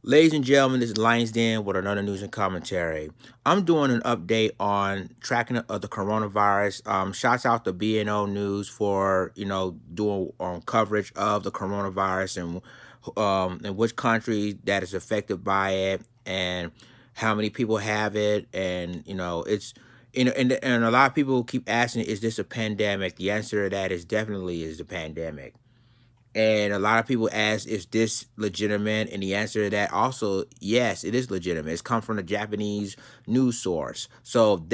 Ladies and gentlemen, this is Lions Den with another news and commentary. I'm doing an update on tracking of the coronavirus. Shouts out to BNO News for doing coverage of the coronavirus and which country that is affected by it and how many people have it. And it's and a lot of people keep asking, is this a pandemic? The answer to that is definitely is a pandemic. And a lot of people ask, is this legitimate? And the answer to that also, yes, it is legitimate. It's come from a Japanese news source. So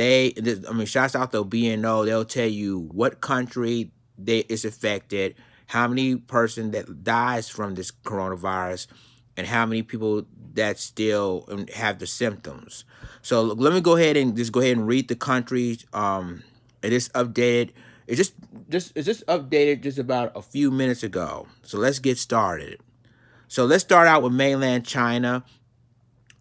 shouts out to BNO. They'll tell you what country is affected, how many person that dies from this coronavirus, and how many people that still have the symptoms. So let me go ahead and read the countries. It is updated. It just updated just about a few minutes ago. So let's get started. So let's start out with mainland China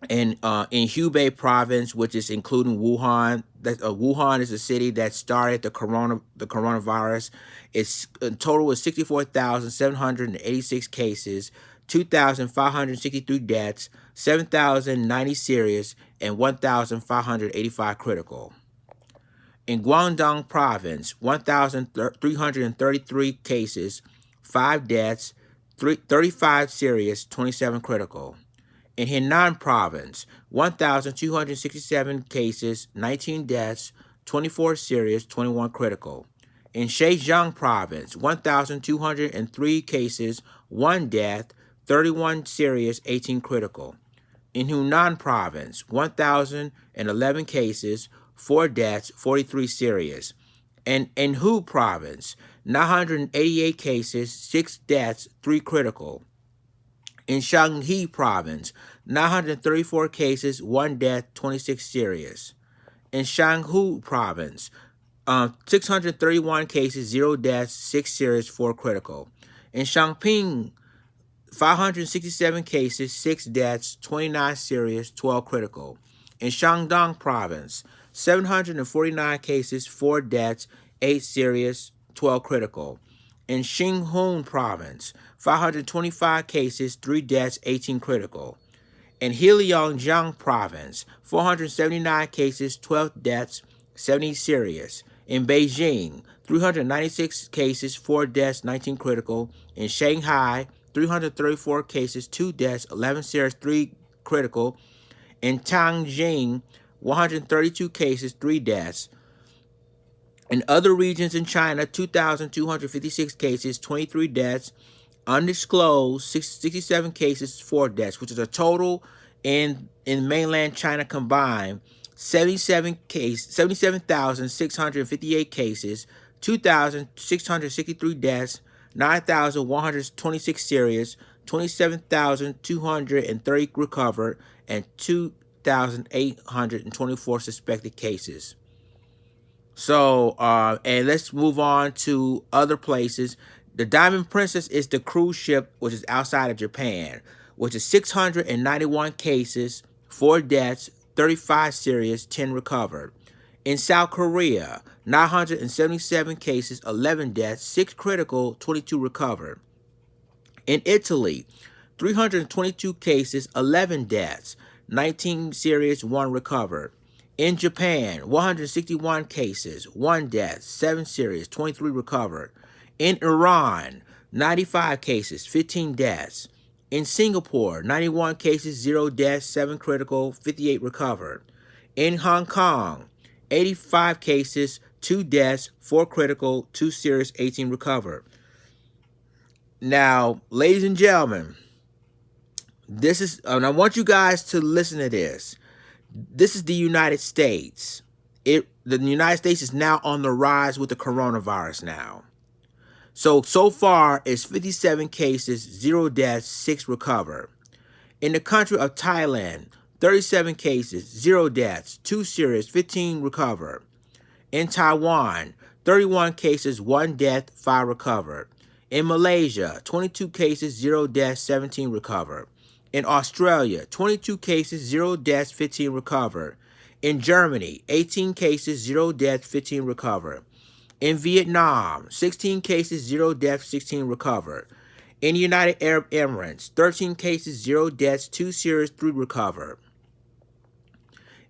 and in Hubei province, which is including Wuhan. Wuhan is a city that started the coronavirus. Its total is 64,786 cases, 2,563 deaths, 7,090 serious, and 1,585 critical. In Guangdong province, 1,333 cases, 5 deaths, 35 serious, 27 critical. In Henan province, 1,267 cases, 19 deaths, 24 serious, 21 critical. In Zhejiang province, 1,203 cases, 1 death, 31 serious, 18 critical. In Hunan province, 1,011 cases, 4 deaths, 43 serious. And in Hu province, 988 cases, 6 deaths, 3 critical. In Shanxi province, 934 cases, 1 death, 26 serious. In Shanhu province, 631 cases, 0 deaths, 6 serious, 4 critical. In Shangping, 567 cases, 6 deaths, 29 serious, 12 critical. In Shandong province, 749 cases, 4 deaths, 8 serious, 12 critical. In Xinhong province, 525 cases, 3 deaths, 18 critical. In Heilongjiang province, 479 cases, 12 deaths, 70 serious. In Beijing, 396 cases, 4 deaths, 19 critical. In Shanghai, 334 cases, 2 deaths, 11 serious, 3 critical. In Tianjin, 132 cases, 3 deaths. In other regions in China, 2,256 cases, 23 deaths, undisclosed 67 cases, 4 deaths, which is a total in mainland China combined 77,658 cases, 2,663 deaths, 9,126 serious, 27,230 recovered, and 2,824 suspected cases. So, and let's move on to other places. The Diamond Princess is the cruise ship, which is outside of Japan, which is 691 cases, 4 deaths, 35 serious, 10 recovered. In South Korea, 977 cases, 11 deaths, 6 critical, 22 recovered. In Italy, 322 cases, 11 deaths, 19 serious, 1 recovered. In Japan, 161 cases, 1 death, 7 serious, 23 recovered. In Iran, 95 cases, 15 deaths. In Singapore, 91 cases, 0 deaths, 7 critical, 58 recovered. In Hong Kong, 85 cases, 2 deaths, 4 critical, 2 serious, 18 recovered. Now, ladies and gentlemen, this is, and I want you guys to listen to this. This is the United States. The United States is now on the rise with the coronavirus now. So far, it's 57 cases, 0 deaths, 6 recovered. In the country of Thailand, 37 cases, 0 deaths, 2 serious, 15 recovered. In Taiwan, 31 cases, 1 death, 5 recovered. In Malaysia, 22 cases, 0 deaths, 17 recovered. In Australia, 22 cases, 0 deaths, 15 recovered. In Germany, 18 cases, 0 deaths, 15 recovered. In Vietnam, 16 cases, 0 deaths, 16 recovered. In the United Arab Emirates, 13 cases, 0 deaths, 2 serious, 3 recovered.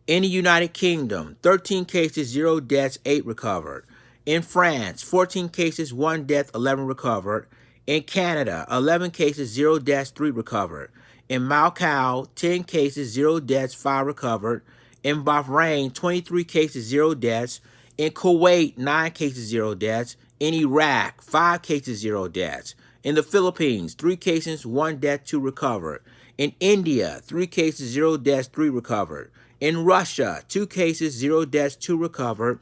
In the United Kingdom, 13 cases, 0 deaths, 8 recovered. In France, 14 cases, 1 death, 11 recovered. In Canada, 11 cases, 0 deaths, 3 recovered. In Macau, 10 cases, 0 deaths, 5 recovered. In Bahrain, 23 cases, 0 deaths. In Kuwait, 9 cases, 0 deaths. In Iraq, 5 cases, 0 deaths. In the Philippines, 3 cases, 1 death, 2 recovered. In India, 3 cases, 0 deaths, 3 recovered. In Russia, 2 cases, 0 deaths, 2 recovered.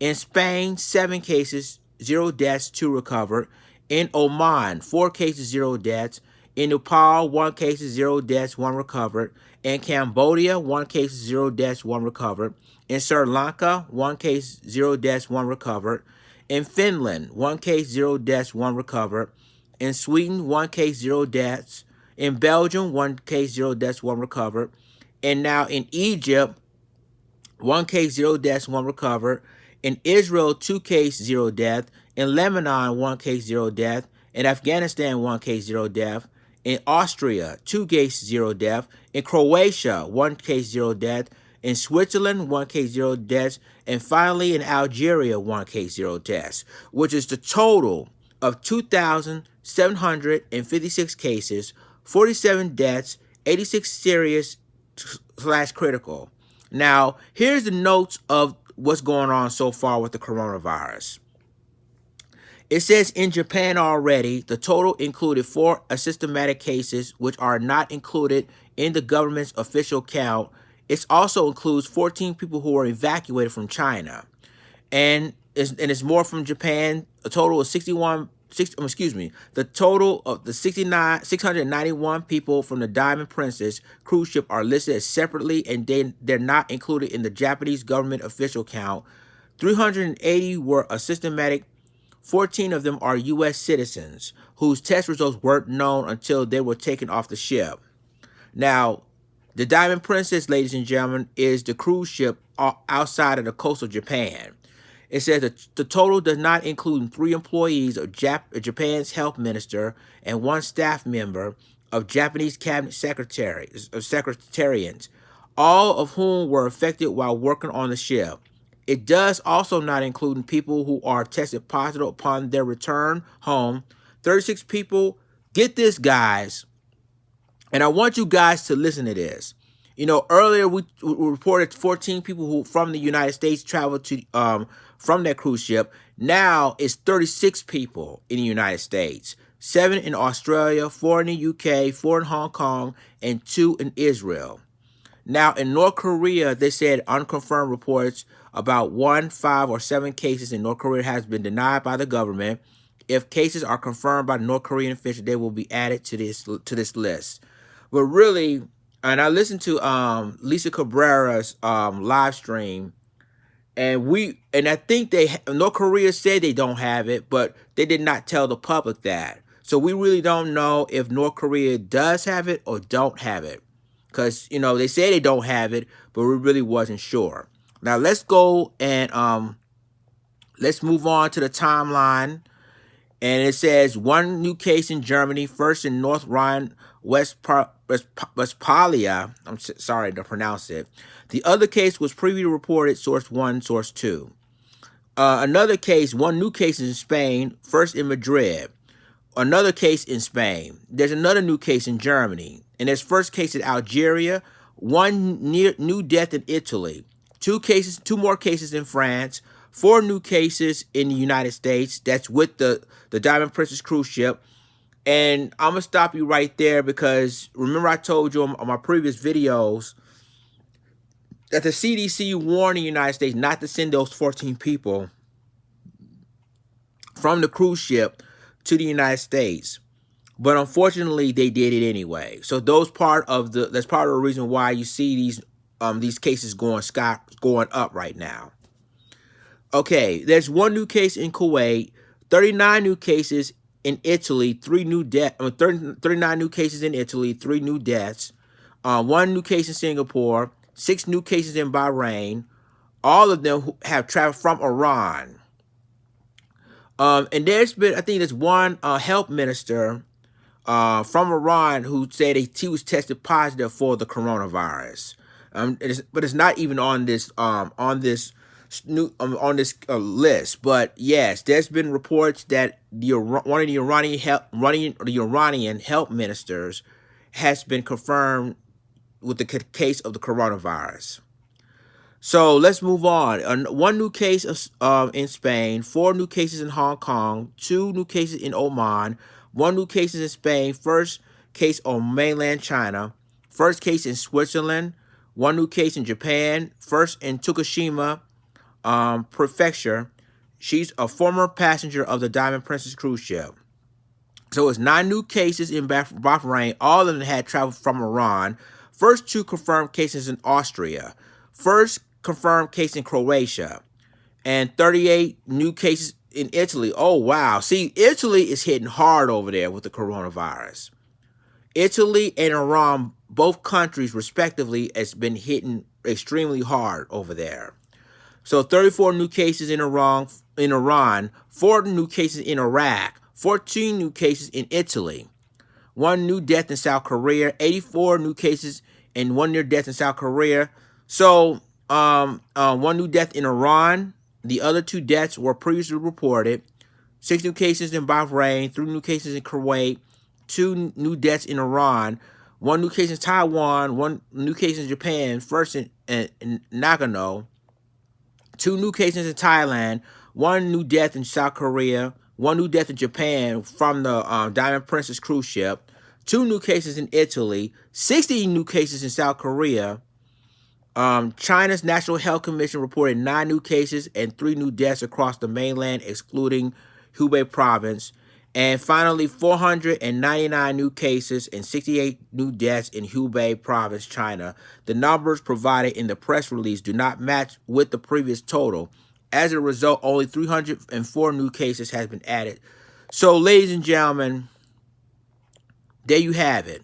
In Spain, 7 cases, 0 deaths, 2 recovered. In Oman, 4 cases, 0 deaths. In Nepal, 1 case, 0 deaths, 1 recovered. In Cambodia, 1 case, 0 deaths, 1 recovered. In Sri Lanka, 1 case, 0 deaths, 1 recovered. In Finland, 1 case, 0 deaths, 1 recovered. In Sweden, 1 case, 0 deaths. In Belgium, 1 case, 0 deaths, 1 recovered. And now in Egypt, 1 case, 0 deaths, 1 recovered. In Israel, 2 case, 0 death. In Lebanon, 1 case, 0 death. In Afghanistan, 1 case, 0 death. In Austria, 2 cases, 0 death. In Croatia, 1 case, 0 death. In Switzerland, 1 case, 0 deaths. And finally, in Algeria, 1 case, 0 deaths, which is the total of 2,756 cases, 47 deaths, 86 serious / critical. Now, here's the notes of what's going on so far with the coronavirus. It says in Japan already, the total included 4 asymptomatic cases, which are not included in the government's official count. It also includes 14 people who were evacuated from China. And it's more from Japan. A total of the total of the 691 people from the Diamond Princess cruise ship are listed as separately, and they're not included in the Japanese government official count. 380 were asymptomatic. 14 of them are U.S. citizens whose test results weren't known until they were taken off the ship. Now, the Diamond Princess, ladies and gentlemen, is the cruise ship outside of the coast of Japan. It says that the total does not include 3 employees of Japan's health minister and 1 staff member of Japanese cabinet secretarians, all of whom were affected while working on the ship. It does also not include people who are tested positive upon their return home. 36 people. Get this, guys. And I want you guys to listen to this. You know, earlier we reported 14 people who from the United States traveled to from that cruise ship. Now it's 36 people in the United States. 7 in Australia, 4 in the UK, 4 in Hong Kong, and 2 in Israel. Now, in North Korea, they said unconfirmed reports about 1, 5, or 7 cases in North Korea has been denied by the government. If cases are confirmed by the North Korean officials, they will be added to this list. But really, and I listened to Lisa Cabrera's live stream, and I think North Korea said they don't have it, but they did not tell the public that. So we really don't know if North Korea does have it or don't have it. Because, you know, they say they don't have it, but we really wasn't sure. Now, let's go and let's move on to the timeline. And it says 1 new case in Germany, first in North Rhine-Westphalia. I'm sorry to pronounce it. The other case was previously reported, source 1, source 2. Another case, 1 new case in Spain, first in Madrid. Another case in Spain. There's another new case in Germany. And there's first case in Algeria. 1 new death in Italy. 2 more cases in France. 4 new cases in the United States. That's with the Diamond Princess cruise ship. And I'm going to stop you right there because remember I told you on my previous videos that the CDC warned the United States not to send those 14 people from the cruise ship to the United States. But unfortunately, they did it anyway. So that's part of the reason why you see these cases going up right now. Okay, there's 1 new case in Kuwait, 39 new cases in Italy, 39 new cases in Italy, 3 new deaths, 1 new case in Singapore, 6 new cases in Bahrain. All of them who have traveled from Iran. And there's 1 health minister from Iran who said he was tested positive for the coronavirus. But it's not even on this list. But yes, there's been reports that one of the Iranian health ministers has been confirmed with the case of the coronavirus. So let's move on. One new case in Spain, 4 new cases in Hong Kong, 2 new cases in Oman, 1 new case in Spain, first case on mainland China, first case in Switzerland, 1 new case in Japan, first in Tokushima Prefecture. She's a former passenger of the Diamond Princess cruise ship. So it's 9 new cases in Bahrain. All of them had traveled from Iran. First 2 confirmed cases in Austria. First confirmed case in Croatia. And 38 new cases in Italy. Oh, wow. See, Italy is hitting hard over there with the coronavirus. Italy and Iran, both countries respectively, has been hitting extremely hard over there. So 34 new cases in Iran, 4 new cases in Iraq, 14 new cases in Italy, 1 new death in South Korea, 84 new cases and 1 near death in South Korea. So 1 new death in Iran. The other 2 deaths were previously reported. 6 new cases in Bahrain, 3 new cases in Kuwait, 2 new deaths in Iran, 1 new case in Taiwan, 1 new case in Japan, first in Nagano, 2 new cases in Thailand, 1 new death in South Korea, 1 new death in Japan from the Diamond Princess cruise ship, 2 new cases in Italy, 60 new cases in South Korea. China's National Health Commission reported 9 new cases and 3 new deaths across the mainland, excluding Hubei province. And finally, 499 new cases and 68 new deaths in Hubei province, China. The numbers provided in the press release do not match with the previous total. As a result, only 304 new cases has been added. So, ladies and gentlemen, there you have it.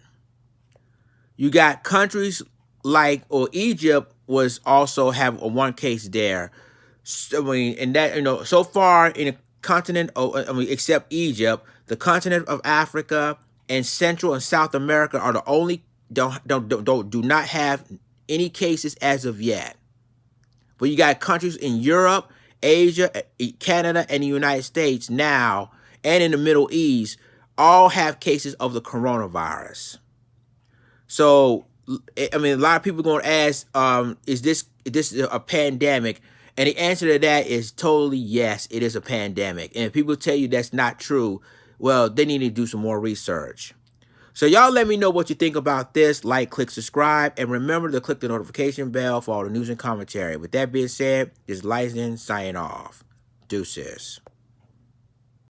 You got countries like, or Egypt was also have a 1 case there. So, I mean, and that, so far in the continent, except Egypt, the continent of Africa and Central and South America are the only do not have any cases as of yet. But you got countries in Europe, Asia, Canada, and the United States now, and in the Middle East, all have cases of the coronavirus. So, I mean, a lot of people are going to ask, is this a pandemic? And the answer to that is totally yes, it is a pandemic. And if people tell you that's not true, well, they need to do some more research. So y'all let me know what you think about this. Like, click, subscribe, and remember to click the notification bell for all the news and commentary. With that being said, this is Lyson signing off. Deuces.